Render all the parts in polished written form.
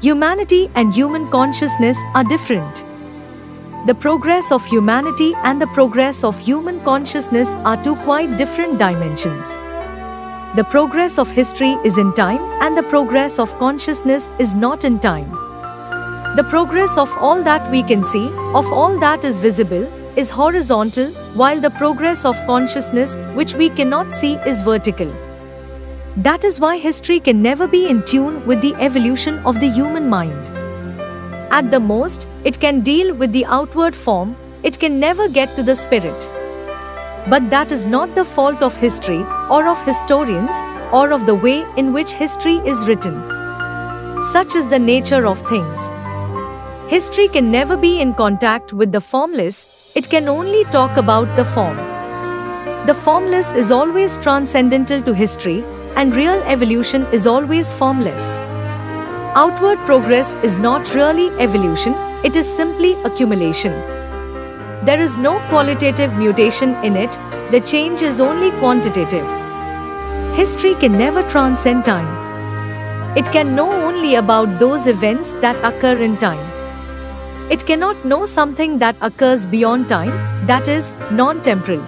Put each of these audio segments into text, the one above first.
Humanity and human consciousness are different. The progress of humanity and the progress of human consciousness are two quite different dimensions. The progress of history is in time, and the progress of consciousness is not in time. The progress of all that we can see, of all that is visible, is horizontal, while the progress of consciousness, which we cannot see, is vertical. That is why history can never be in tune with the evolution of the human mind. At the most, it can deal with the outward form, it can never get to the spirit. But that is not the fault of history, or of historians, or of the way in which history is written. Such is the nature of things. History can never be in contact with the formless, it can only talk about the form. The formless is always transcendental to history, and real evolution is always formless. Outward progress is not really evolution, it is simply accumulation. There is no qualitative mutation in it, the change is only quantitative. History can never transcend time. It can know only about those events that occur in time. It cannot know something that occurs beyond time, that is, non-temporal.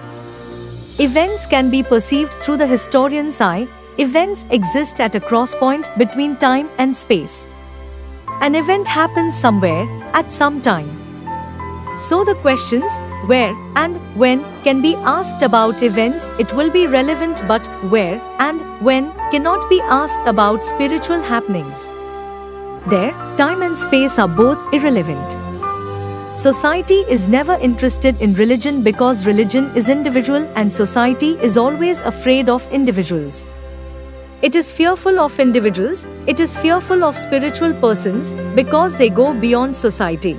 Events can be perceived through the historian's eye, events exist at a crosspoint between time and space. An event happens somewhere, at some time. So the questions, where and when, can be asked about events, it will be relevant, but where and when cannot be asked about spiritual happenings. There, time and space are both irrelevant. Society is never interested in religion because religion is individual and society is always afraid of individuals. It is fearful of individuals, it is fearful of spiritual persons because they go beyond society.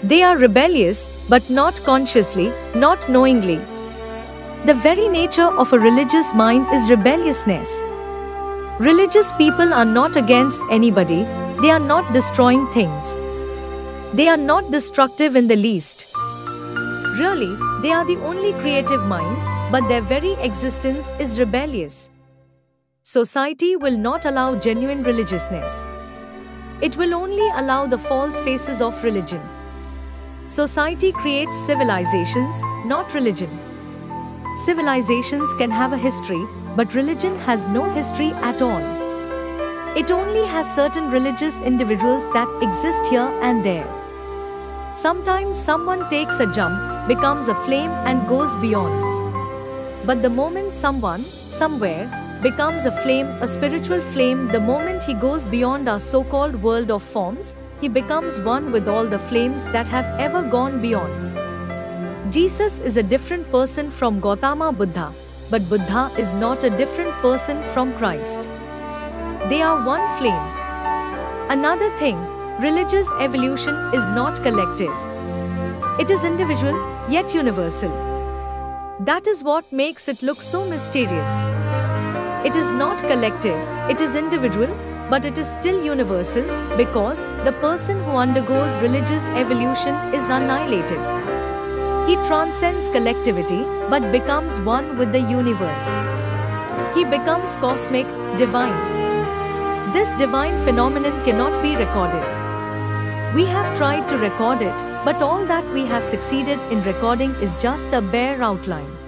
They are rebellious, but not consciously, not knowingly. The very nature of a religious mind is rebelliousness. Religious people are not against anybody, they are not destroying things. They are not destructive in the least. Really, they are the only creative minds, but their very existence is rebellious. Society will not allow genuine religiousness. It will only allow the false faces of religion. Society creates civilizations, not religion. Civilizations can have a history, but religion has no history at all. It only has certain religious individuals that exist here and there. Sometimes someone takes a jump, becomes a flame and goes beyond. But the moment someone, somewhere, becomes a flame, a spiritual flame, the moment he goes beyond our so-called world of forms, he becomes one with all the flames that have ever gone beyond. Jesus is a different person from Gautama Buddha, but Buddha is not a different person from Christ. They are one flame. Another thing, religious evolution is not collective. It is individual, yet universal. That is what makes it look so mysterious. It is not collective, it is individual, but it is still universal because the person who undergoes religious evolution is annihilated. He transcends collectivity but becomes one with the universe. He becomes cosmic, divine. This divine phenomenon cannot be recorded. We have tried to record it, but all that we have succeeded in recording is just a bare outline.